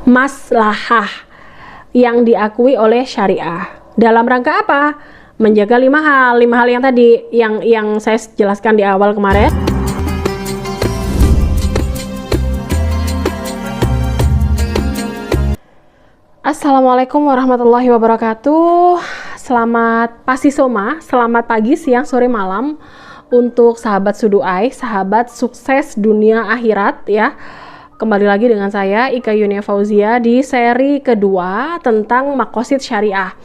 maslahah yang diakui oleh syariah. Dalam rangka apa? Menjaga lima hal yang tadi yang saya jelaskan di awal kemarin. Assalamualaikum warahmatullahi wabarakatuh. Selamat pasisoma, selamat pagi, siang, sore, malam untuk sahabat Suduai, sahabat sukses dunia akhirat ya. Kembali lagi dengan saya Ika Yunia Fauzia di seri kedua tentang maqasid syariah.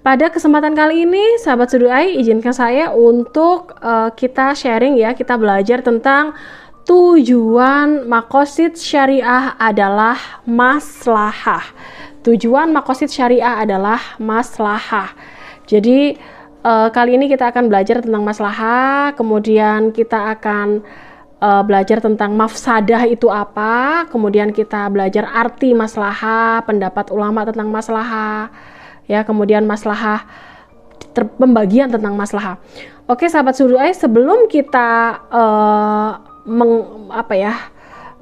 Pada kesempatan kali ini sahabat Suduai, izinkan saya untuk kita sharing ya, kita belajar tentang tujuan maqasid syariah adalah maslahah. Tujuan maqasid syariah adalah maslahah. Jadi kali ini kita akan belajar tentang maslahah, kemudian kita akan belajar tentang mafsadah itu apa, kemudian kita belajar arti maslahah, pendapat ulama tentang maslahah, ya, kemudian maslahah, pembagian tentang maslahah. Oke sahabat Suduai, sebelum kita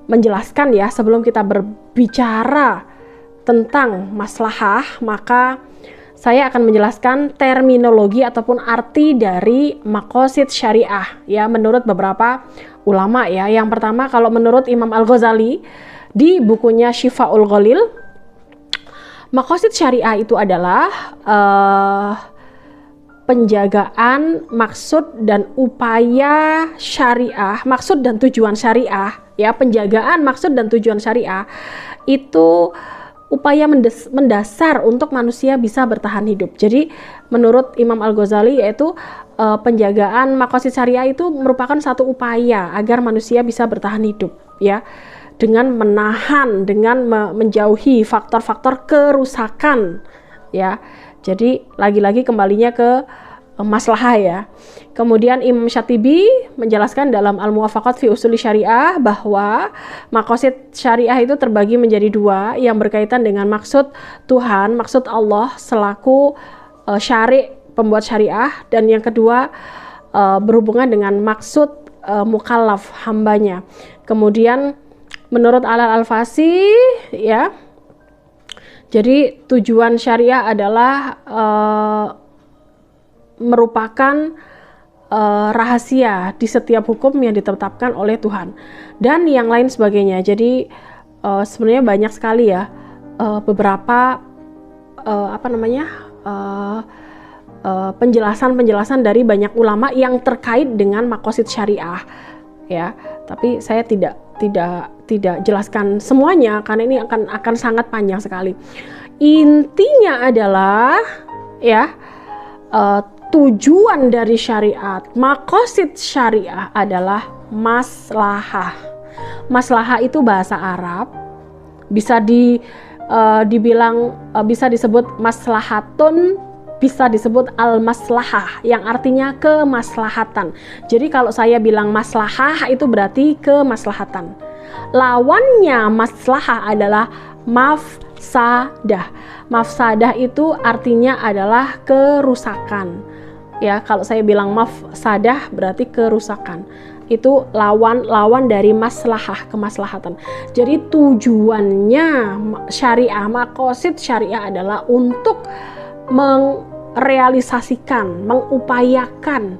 menjelaskan ya, sebelum kita berbicara tentang maslahah, maka saya akan menjelaskan terminologi ataupun arti dari maqasid syariah ya menurut beberapa ulama ya. Yang pertama, kalau menurut Imam Al-Ghazali di bukunya Syifaul Ghalil, maqasid syariah itu adalah penjagaan maksud dan upaya syariah, maksud dan tujuan syariah ya, penjagaan maksud dan tujuan syariah itu upaya mendasar untuk manusia bisa bertahan hidup. Jadi menurut Imam Al-Ghazali yaitu penjagaan maqasid syariah itu merupakan satu upaya agar manusia bisa bertahan hidup ya, dengan menahan, dengan menjauhi faktor-faktor kerusakan ya. Jadi lagi-lagi kembalinya ke maslahah ya. Kemudian Imam Syatibi menjelaskan dalam Al-Muwafaqat fi Usuli Syariah bahwa maqasid syariah itu terbagi menjadi dua, yang berkaitan dengan maksud Tuhan, maksud Allah selaku pembuat syariah, dan yang kedua berhubungan dengan maksud mukallaf, hambanya. Kemudian menurut Al-Fasi ya, jadi tujuan syariah adalah merupakan rahasia di setiap hukum yang ditetapkan oleh Tuhan dan yang lain sebagainya. Jadi sebenarnya banyak sekali ya beberapa penjelasan dari banyak ulama yang terkait dengan maqasid syariah ya. Tapi saya tidak jelaskan semuanya karena ini akan sangat panjang sekali. Intinya adalah ya, tujuan dari syariat, maqasid syariah adalah maslahah. Maslahah itu bahasa Arab, bisa dibilang bisa disebut maslahatun, bisa disebut al-maslahah yang artinya kemaslahatan. Jadi kalau saya bilang maslahah itu berarti kemaslahatan. Lawannya maslahah adalah mafsadah. Mafsadah itu artinya adalah kerusakan. Ya, kalau saya bilang mafsadah berarti kerusakan. Itu lawan dari maslahah, kemaslahatan. Jadi tujuannya syariah, maqasid syariah adalah untuk merealisasikan, mengupayakan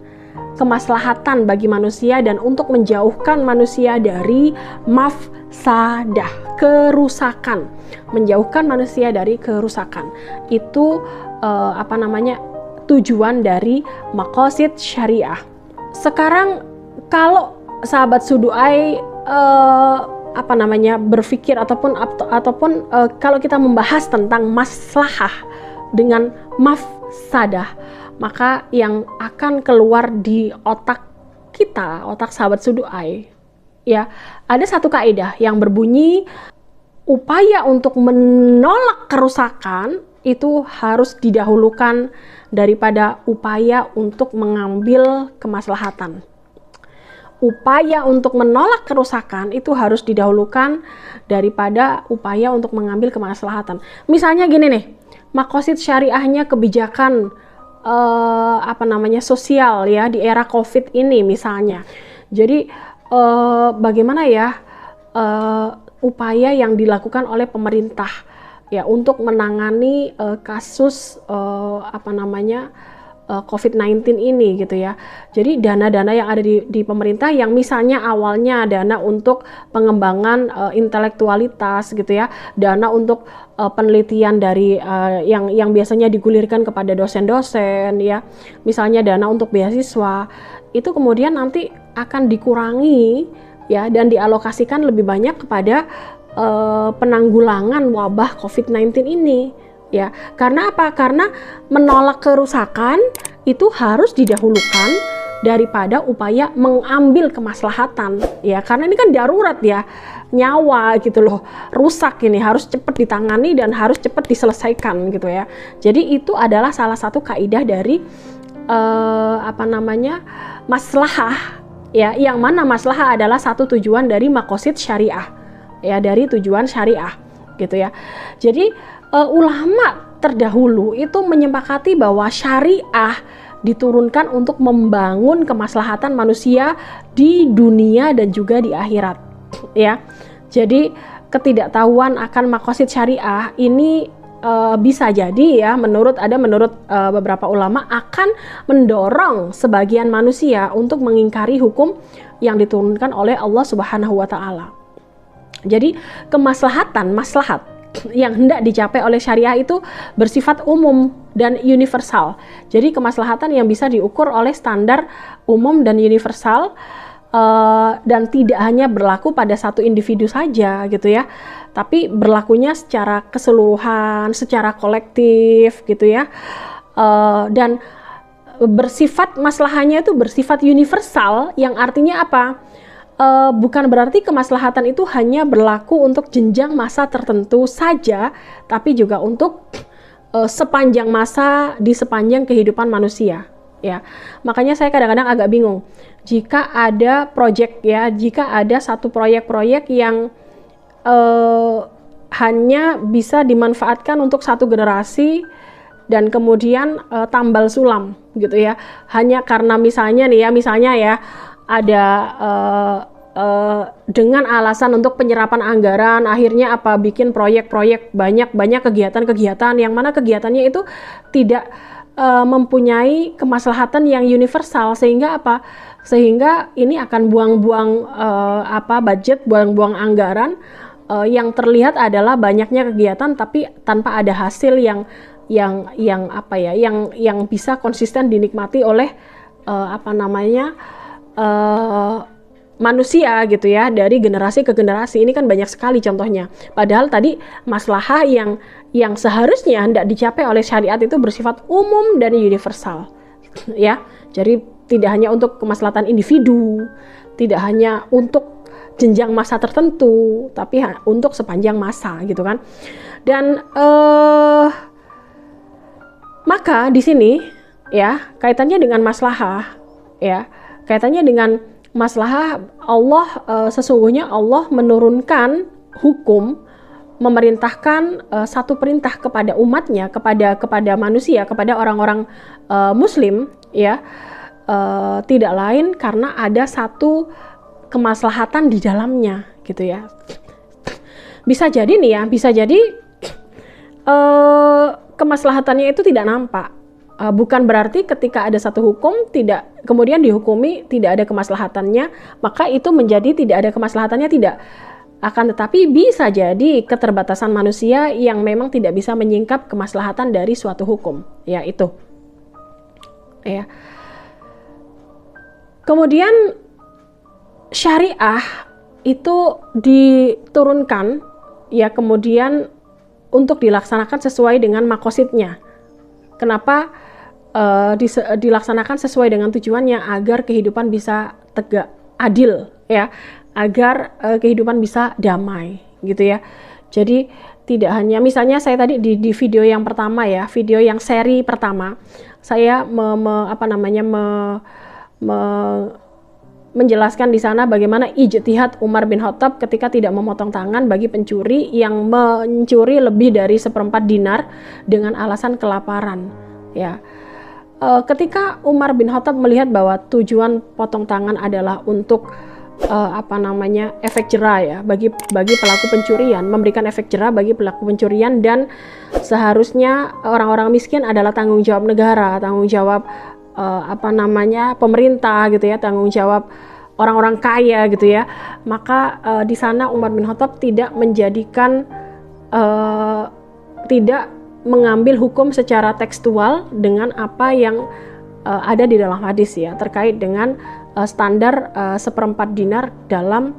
kemaslahatan bagi manusia dan untuk menjauhkan manusia dari mafsadah, kerusakan, menjauhkan manusia dari kerusakan. Itu tujuan dari maqasid syariah. Sekarang kalau sahabat Suduai berpikir ataupun kalau kita membahas tentang maslahah dengan mafsadah, maka yang akan keluar di otak kita, otak sahabat Suduai ya, ada satu kaidah yang berbunyi upaya untuk menolak kerusakan itu harus didahulukan daripada upaya untuk mengambil kemaslahatan. Upaya untuk menolak kerusakan itu harus didahulukan daripada upaya untuk mengambil kemaslahatan. Misalnya gini nih, maqasid syariahnya kebijakan sosial ya di era COVID ini misalnya. Jadi bagaimana ya upaya yang dilakukan oleh pemerintah ya untuk menangani kasus COVID-19 ini gitu ya. Jadi dana-dana yang ada di pemerintah yang misalnya awalnya dana untuk pengembangan intelektualitas gitu ya, dana untuk penelitian dari yang biasanya digulirkan kepada dosen-dosen ya, misalnya dana untuk beasiswa, itu kemudian nanti akan dikurangi ya dan dialokasikan lebih banyak kepada penanggulangan wabah COVID-19 ini. Ya, karena apa? Karena menolak kerusakan itu harus didahulukan daripada upaya mengambil kemaslahatan. Ya, karena ini kan darurat ya, nyawa gitu loh, rusak ini harus cepat ditangani dan harus cepat diselesaikan gitu ya. Jadi itu adalah salah satu kaidah dari maslahah ya, yang mana maslahah adalah satu tujuan dari maqasid syariah ya, dari tujuan syariah gitu ya. Jadi ulama terdahulu itu menyepakati bahwa syariah diturunkan untuk membangun kemaslahatan manusia di dunia dan juga di akhirat ya. Jadi ketidaktahuan akan maqasid syariah ini bisa jadi ya menurut beberapa ulama akan mendorong sebagian manusia untuk mengingkari hukum yang diturunkan oleh Allah Subhanahu wa taala. Jadi maslahat yang hendak dicapai oleh syariah itu bersifat umum dan universal. Jadi kemaslahatan yang bisa diukur oleh standar umum dan universal dan tidak hanya berlaku pada satu individu saja gitu ya, tapi berlakunya secara keseluruhan, secara kolektif gitu ya, dan maslahahnya itu bersifat universal, yang artinya apa? Bukan berarti kemaslahatan itu hanya berlaku untuk jenjang masa tertentu saja, tapi juga untuk sepanjang masa di sepanjang kehidupan manusia ya. Makanya saya kadang-kadang agak bingung jika ada satu proyek-proyek yang hanya bisa dimanfaatkan untuk satu generasi dan kemudian tambal sulam gitu ya, hanya karena misalnya ada dengan alasan untuk penyerapan anggaran, akhirnya bikin proyek-proyek banyak kegiatan-kegiatan yang mana kegiatannya itu tidak mempunyai kemaslahatan yang universal, sehingga ini akan buang-buang budget, buang-buang anggaran, yang terlihat adalah banyaknya kegiatan tapi tanpa ada hasil yang bisa konsisten dinikmati oleh manusia gitu ya, dari generasi ke generasi. Ini kan banyak sekali contohnya. Padahal tadi maslahah yang seharusnya hendak dicapai oleh syariat itu bersifat umum dan universal ya. Jadi tidak hanya untuk kemaslahatan individu, tidak hanya untuk jenjang masa tertentu, tapi untuk sepanjang masa gitu kan. Dan maka di sini ya kaitannya dengan maslahah ya, kaitannya dengan maslahah Allah, sesungguhnya Allah menurunkan hukum, memerintahkan satu perintah kepada umatnya, kepada manusia, kepada orang-orang muslim ya, tidak lain karena ada satu kemaslahatan di dalamnya gitu ya. Bisa jadi kemaslahatannya itu tidak nampak. Bukan berarti ketika ada satu hukum tidak kemudian dihukumi tidak ada kemaslahatannya, maka itu menjadi tidak ada kemaslahatannya, tidak. Akan tetapi bisa jadi keterbatasan manusia yang memang tidak bisa menyingkap kemaslahatan dari suatu hukum, ya itu. Ya. Kemudian syariah itu diturunkan ya kemudian untuk dilaksanakan sesuai dengan maqasidnya. Kenapa dilaksanakan sesuai dengan tujuannya? Agar kehidupan bisa tegak, adil ya, agar kehidupan bisa damai gitu ya. Jadi tidak hanya misalnya saya tadi di video yang pertama ya, video yang seri pertama, saya menjelaskan di sana bagaimana ijtihad Umar bin Khattab ketika tidak memotong tangan bagi pencuri yang mencuri lebih dari 1/4 dinar dengan alasan kelaparan ya. Ketika Umar bin Khattab melihat bahwa tujuan potong tangan adalah untuk efek jera ya bagi pelaku pencurian, memberikan efek jera bagi pelaku pencurian. Dan seharusnya orang-orang miskin adalah tanggung jawab negara, tanggung jawab pemerintah gitu ya, tanggung jawab orang-orang kaya gitu ya. Maka di sana Umar bin Khattab tidak mengambil hukum secara tekstual dengan apa yang ada di dalam hadis ya, terkait dengan standar 1/4 dinar dalam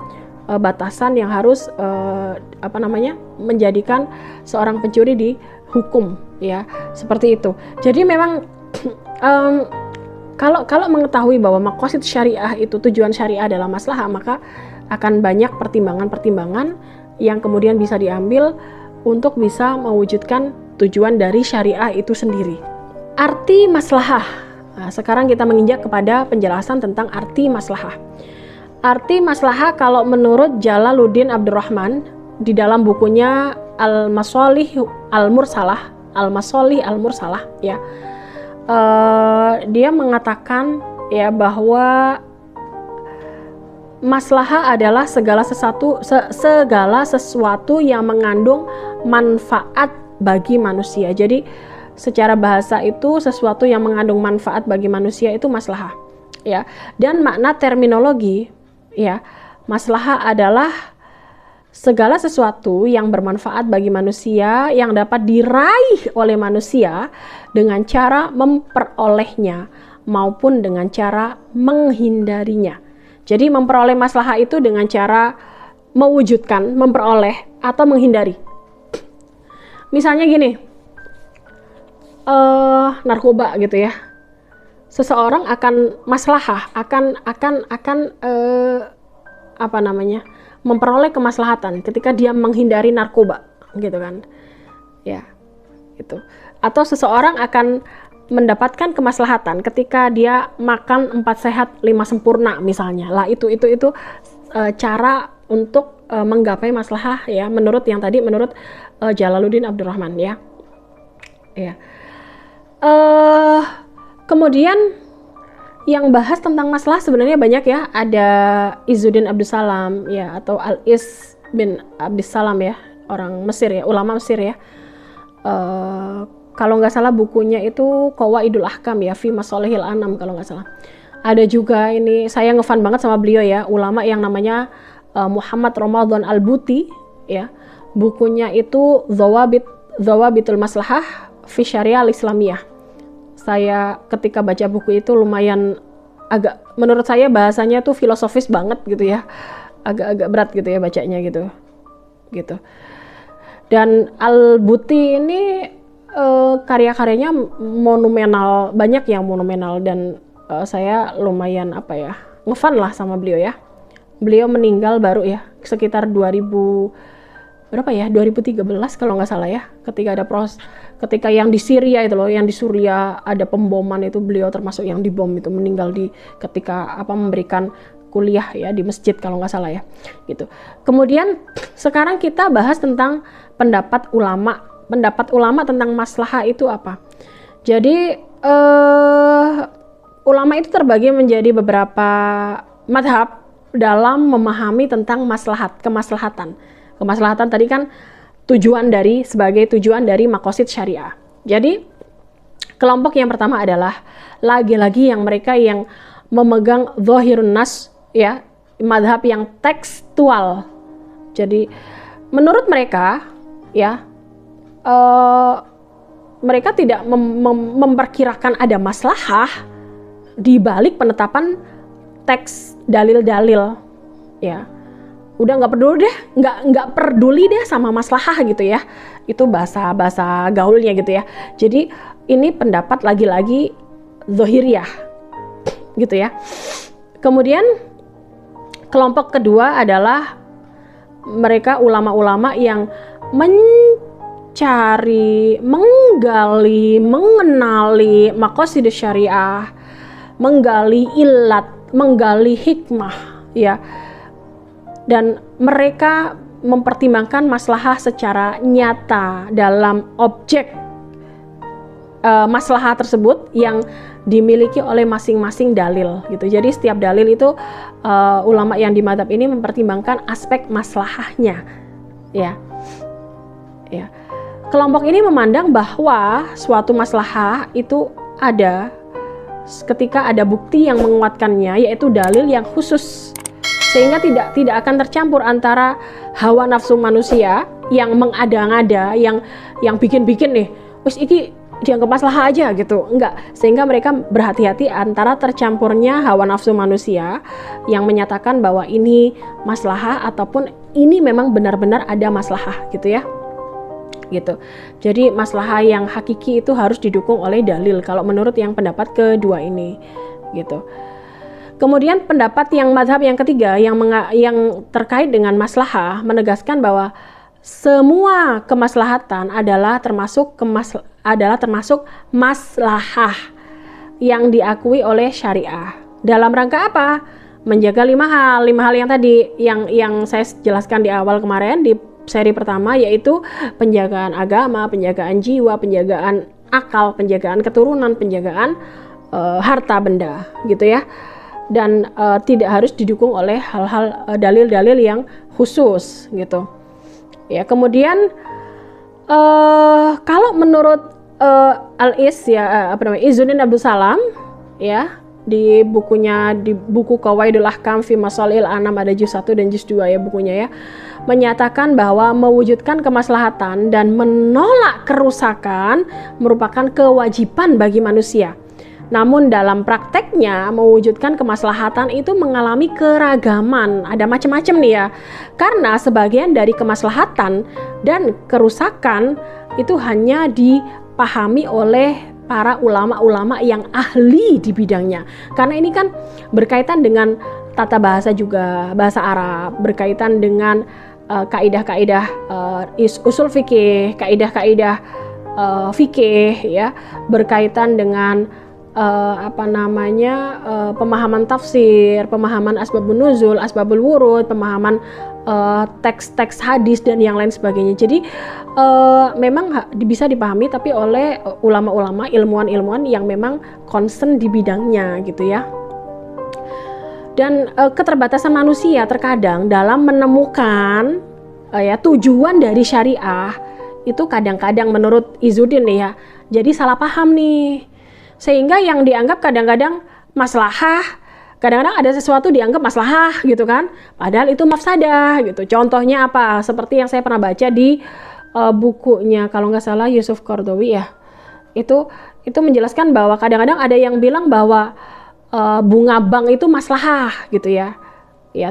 batasan yang harus menjadikan seorang pencuri dihukum ya, seperti itu. Jadi memang kalau mengetahui bahwa maqasid syariah itu, tujuan syariah adalah maslahah, maka akan banyak pertimbangan-pertimbangan yang kemudian bisa diambil untuk bisa mewujudkan tujuan dari syariah itu sendiri. Arti maslahah. Nah, sekarang kita menginjak kepada penjelasan tentang arti maslahah. Arti maslahah kalau menurut Jalaluddin Abdurrahman di dalam bukunya Al-Masalih Al-Mursalah ya. Dia mengatakan ya bahwa maslahah adalah segala sesuatu yang mengandung manfaat bagi manusia. Jadi secara bahasa itu sesuatu yang mengandung manfaat bagi manusia itu maslahah ya. Dan makna terminologi ya, maslahah adalah segala sesuatu yang bermanfaat bagi manusia yang dapat diraih oleh manusia dengan cara memperolehnya maupun dengan cara menghindarinya. Jadi memperoleh maslahah itu dengan cara mewujudkan, memperoleh atau menghindari. Misalnya gini, narkoba gitu ya. Seseorang akan maslahah, memperoleh kemaslahatan ketika dia menghindari narkoba gitu kan ya, itu. Atau seseorang akan mendapatkan kemaslahatan ketika dia makan 4 sehat 5 sempurna misalnya lah. Itu cara untuk menggapai maslahah ya, menurut Jalaluddin Abdurrahman ya. Kemudian yang bahas tentang masalah sebenarnya banyak ya. Ada Izzuddin Abdussalam ya, atau Al-Is bin Abdussalam ya, orang Mesir ya, ulama Mesir ya. Kalau nggak salah bukunya itu Qawaidul Ahkam ya, fi Masalihil Anam kalau nggak salah. Ada juga ini, saya ngefan banget sama beliau ya, ulama yang namanya Muhammad Ramadan Al-Buti ya. Bukunya itu Dhawabitul Maslahah fi Syariah Al-Islamiyah. Saya ketika baca buku itu lumayan agak, menurut saya bahasanya tuh filosofis banget gitu ya, agak berat gitu ya bacanya gitu. Dan Al-Buti ini karya-karyanya monumental, banyak yang monumental, dan saya lumayan ngefan lah sama beliau ya. Beliau meninggal baru ya, sekitar 2013 kalau nggak salah ya, ketika yang di Syria itu loh, yang di Suriah ada pemboman itu, beliau termasuk yang dibom itu, meninggal ketika memberikan kuliah ya di masjid kalau nggak salah ya gitu. Kemudian sekarang kita bahas tentang pendapat ulama tentang maslahah itu apa. Jadi ulama itu terbagi menjadi beberapa madhab dalam memahami tentang kemaslahatan. Kemaslahatan tadi kan sebagai tujuan dari maqasid syariah. Jadi kelompok yang pertama adalah lagi-lagi yang mereka yang memegang zahirun nas ya, madhab yang tekstual. Jadi menurut mereka ya, mereka tidak memperkirakan ada maslahah di balik penetapan teks dalil-dalil ya. Udah nggak peduli deh sama maslahah gitu ya. Itu bahasa gaulnya gitu ya. Jadi ini pendapat lagi-lagi zahiriyah gitu ya. Kemudian kelompok kedua adalah mereka ulama-ulama yang menggali, mengenali maqasid syariah, menggali ilat, menggali hikmah ya. Dan mereka mempertimbangkan maslahah secara nyata dalam objek maslahah tersebut yang dimiliki oleh masing-masing dalil gitu. Jadi setiap dalil itu ulama yang di mazhab ini mempertimbangkan aspek maslahahnya, ya. Ya. Kelompok ini memandang bahwa suatu maslahah itu ada ketika ada bukti yang menguatkannya, yaitu dalil yang khusus, sehingga tidak akan tercampur antara hawa nafsu manusia yang mengada-ngada, yang bikin-bikin nih, wis iki dianggap maslahah aja gitu, enggak, sehingga mereka berhati-hati antara tercampurnya hawa nafsu manusia yang menyatakan bahwa ini maslahah ataupun ini memang benar-benar ada maslahah gitu ya, gitu. Jadi maslahah yang hakiki itu harus didukung oleh dalil kalau menurut yang pendapat kedua ini, gitu. Kemudian pendapat yang mazhab yang ketiga yang terkait dengan maslahah menegaskan bahwa semua kemaslahatan adalah termasuk maslahah yang diakui oleh syariah. Dalam rangka apa? Menjaga lima hal yang tadi yang saya jelaskan di awal kemarin di seri pertama, yaitu penjagaan agama, penjagaan jiwa, penjagaan akal, penjagaan keturunan, penjagaan harta benda, gitu ya. Dan tidak harus didukung oleh hal-hal dalil-dalil yang khusus, gitu. Ya, kemudian kalau menurut Al-Is ya, Izzuddin Abdus Salam ya, di buku Qawaidul Ahkam fi Masalil Anam, ada juz 1 dan juz 2 ya bukunya ya, menyatakan bahwa mewujudkan kemaslahatan dan menolak kerusakan merupakan kewajiban bagi manusia. Namun dalam prakteknya mewujudkan kemaslahatan itu mengalami keragaman, ada macam-macam nih ya. Karena sebagian dari kemaslahatan dan kerusakan itu hanya dipahami oleh para ulama-ulama yang ahli di bidangnya. Karena ini kan berkaitan dengan tata bahasa juga, bahasa Arab, berkaitan dengan kaidah-kaidah usul fikih, kaidah-kaidah fikih ya, berkaitan dengan pemahaman tafsir, pemahaman asbabun nuzul, asbabul wurud, pemahaman teks-teks hadis dan yang lain sebagainya. Jadi memang bisa dipahami tapi oleh ulama-ulama, ilmuwan-ilmuwan yang memang concern di bidangnya gitu ya. Dan keterbatasan manusia terkadang dalam menemukan tujuan dari syariah itu kadang-kadang menurut Izzuddin nih ya, jadi salah paham nih. Sehingga yang dianggap kadang-kadang maslahah, kadang-kadang ada sesuatu dianggap maslahah gitu kan, padahal itu mafsadah gitu. Contohnya apa? Seperti yang saya pernah baca di bukunya kalau nggak salah Yusuf Qaradawi ya, itu menjelaskan bahwa kadang-kadang ada yang bilang bahwa bunga bank itu maslahah gitu ya,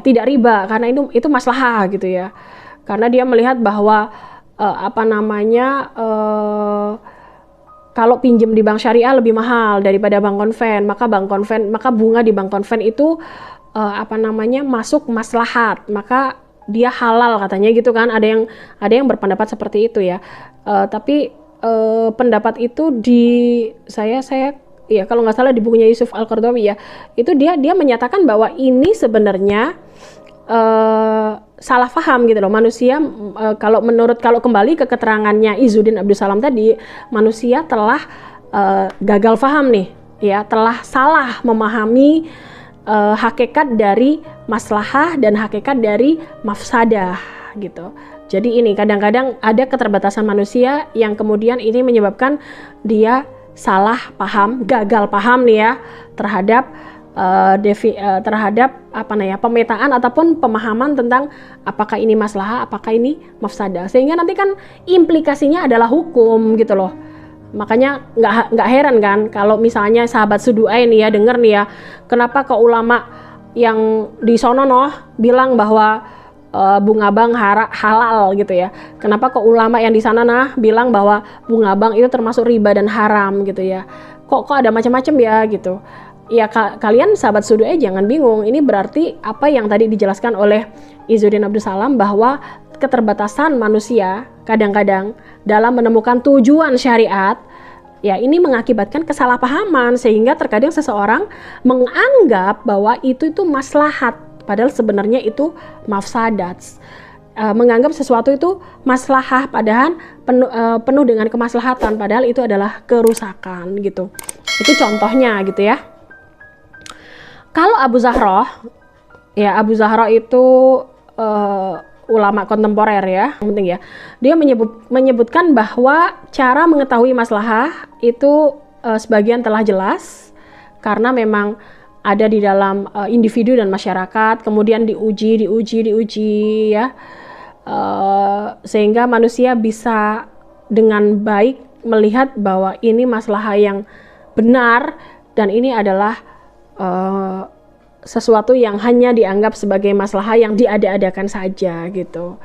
tidak riba karena itu maslahah gitu ya, karena dia melihat bahwa kalau pinjam di bank syariah lebih mahal daripada bank konven, maka bunga di bank konven itu masuk maslahat, maka dia halal katanya gitu kan. Ada yang berpendapat seperti itu ya. Tapi pendapat itu saya ya kalau nggak salah di bukunya Yusuf Al-Qaradawi ya, itu dia menyatakan bahwa ini sebenarnya salah paham gitu loh manusia. Kalau kembali ke keterangannya Izzuddin Abdus Salam tadi, manusia telah gagal paham nih ya, telah salah memahami hakikat dari maslahah dan hakikat dari mafsadah gitu. Jadi ini kadang-kadang ada keterbatasan manusia yang kemudian ini menyebabkan dia salah paham, gagal paham nih ya terhadap pemetaan ataupun pemahaman tentang apakah ini maslahah, apakah ini mafsadah, sehingga nanti kan implikasinya adalah hukum gitu loh. Makanya nggak heran kan kalau misalnya sahabat Sudu'ain nih ya denger nih ya, kenapa ke ulama yang di sono bilang bahwa bunga bank halal gitu ya, kenapa ke ulama yang di sana bilang bahwa bunga bank itu termasuk riba dan haram gitu ya, kok ada macam-macam ya gitu. Ya kalian sahabat Sudu'ain jangan bingung, ini berarti apa yang tadi dijelaskan oleh Izzuddin Abdus Salam bahwa keterbatasan manusia kadang-kadang dalam menemukan tujuan syariat ya ini mengakibatkan kesalahpahaman, sehingga terkadang seseorang menganggap bahwa itu maslahat padahal sebenarnya itu mafsadat. menganggap sesuatu itu maslahah padahal penuh dengan kemaslahatan, padahal itu adalah kerusakan gitu. Itu contohnya gitu ya. Kalau Abu Zahra, ya Abu Zahra itu ulama kontemporer ya, yang penting ya. Dia menyebutkan bahwa cara mengetahui maslahah itu sebagian telah jelas karena memang ada di dalam individu dan masyarakat, kemudian diuji ya, sehingga manusia bisa dengan baik melihat bahwa ini maslahah yang benar dan ini adalah sesuatu yang hanya dianggap sebagai maslahah yang diada-adakan saja gitu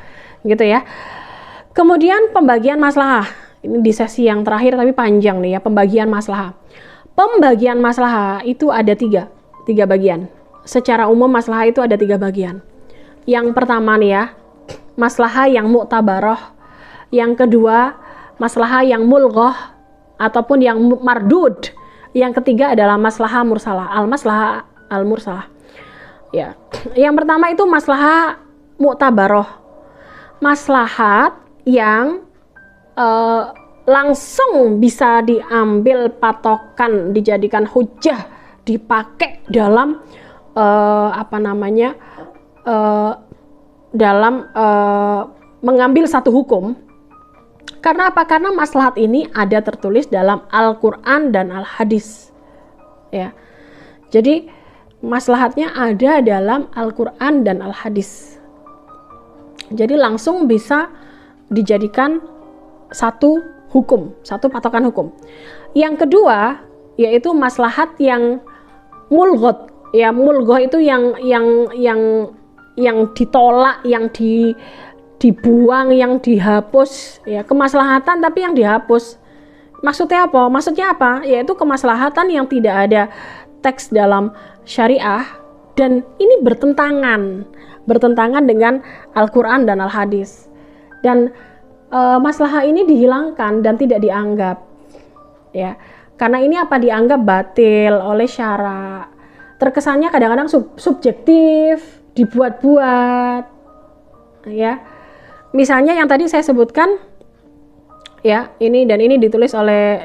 ya. Kemudian pembagian maslahah, ini di sesi yang terakhir tapi panjang nih ya, pembagian maslahah. Pembagian maslahah itu ada tiga bagian. Secara umum maslahah itu ada 3 bagian. Yang pertama nih ya, maslahah yang mu'tabaroh. Yang kedua, maslahah yang mulghah ataupun yang mardud. Yang ketiga adalah maslahah mursalah, al-maslahah al-mursalah. Ya. Yang pertama itu maslahah mu'tabaroh. Maslahat yang langsung bisa diambil patokan, dijadikan hujjah, dipakai dalam mengambil satu hukum. Karena apa? Karena maslahat ini ada tertulis dalam Al-Quran dan Al-Hadis ya. Jadi maslahatnya ada dalam Al-Quran dan Al-Hadis, jadi langsung bisa dijadikan satu hukum, satu patokan hukum. Yang kedua yaitu maslahat yang mulghah. Ya, mulghah itu yang ditolak, yang dibuang, yang dihapus ya, kemaslahatan tapi yang dihapus. Maksudnya apa? Yaitu kemaslahatan yang tidak ada teks dalam syariah dan ini bertentangan dengan Al-Quran dan Al-Hadis. Dan maslahah ini dihilangkan dan tidak dianggap ya. Karena ini dianggap batil oleh syara. Terkesannya kadang-kadang subjektif, dibuat-buat ya. Misalnya yang tadi saya sebutkan ya, ini ditulis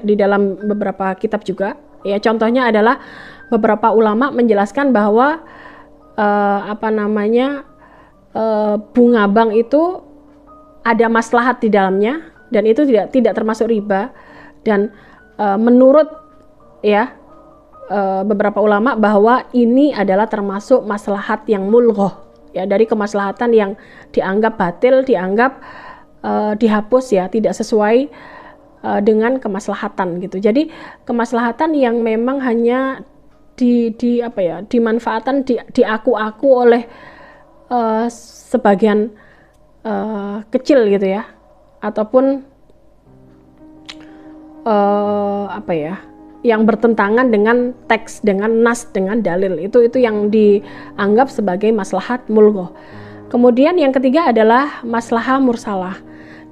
di dalam beberapa kitab juga ya. Contohnya adalah beberapa ulama menjelaskan bahwa bunga bank itu ada maslahat di dalamnya dan itu tidak termasuk riba. Dan menurut ya beberapa ulama bahwa ini adalah termasuk maslahat yang mulghah ya, dari kemaslahatan yang dianggap batil, dianggap dihapus ya, tidak sesuai dengan kemaslahatan gitu. Jadi kemaslahatan yang memang hanya dimanfaatkan, diaku-aku oleh sebagian kecil gitu ya, ataupun yang bertentangan dengan teks, dengan nas, dengan dalil, itu yang dianggap sebagai maslahat mulghah. Kemudian yang ketiga adalah maslahah mursalah.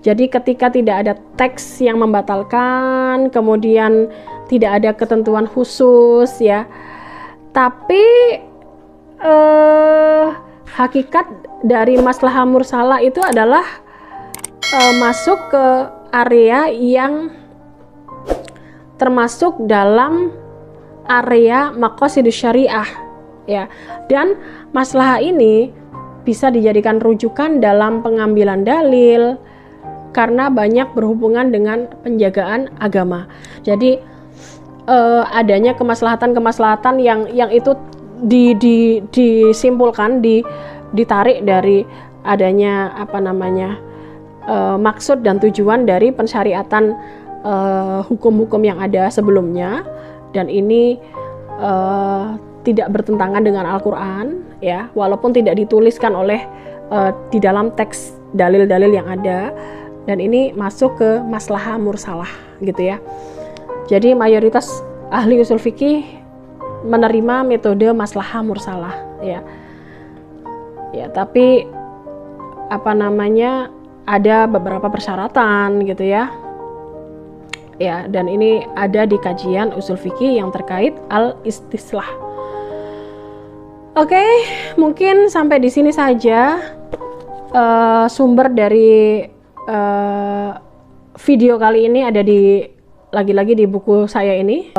Jadi ketika tidak ada teks yang membatalkan, kemudian tidak ada ketentuan khusus ya, tapi hakikat dari maslahah mursalah itu adalah masuk ke area yang termasuk dalam area maqasidus syariah ya. Dan maslahah ini bisa dijadikan rujukan dalam pengambilan dalil karena banyak berhubungan dengan penjagaan agama. Jadi adanya kemaslahatan yang itu disimpulkan, ditarik dari adanya maksud dan tujuan dari pensyariatan hukum-hukum yang ada sebelumnya, dan ini tidak bertentangan dengan Al-Quran ya, walaupun tidak dituliskan oleh di dalam teks dalil-dalil yang ada, dan ini masuk ke maslahah mursalah gitu ya. Jadi mayoritas ahli usul fikih menerima metode maslahah mursalah ya. Ya, tapi ada beberapa persyaratan gitu ya. Ya, dan ini ada di kajian usul fikih yang terkait al-istislah. Oke, mungkin sampai di sini saja Sumber dari video kali ini ada lagi-lagi di buku saya ini.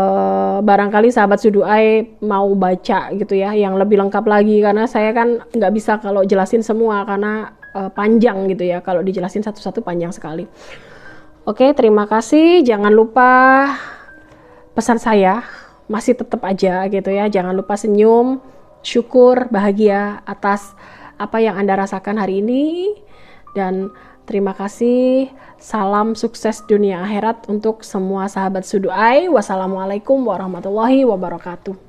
Barangkali sahabat Suduai mau baca gitu ya, yang lebih lengkap lagi, karena saya kan nggak bisa kalau jelasin semua karena panjang gitu ya, kalau dijelasin satu-satu panjang sekali. Oke, terima kasih. Jangan lupa pesan saya masih tetap aja gitu ya, jangan lupa senyum, syukur, bahagia atas apa yang Anda rasakan hari ini. Dan terima kasih, salam sukses dunia akhirat untuk semua sahabat Suduai. Wassalamualaikum warahmatullahi wabarakatuh.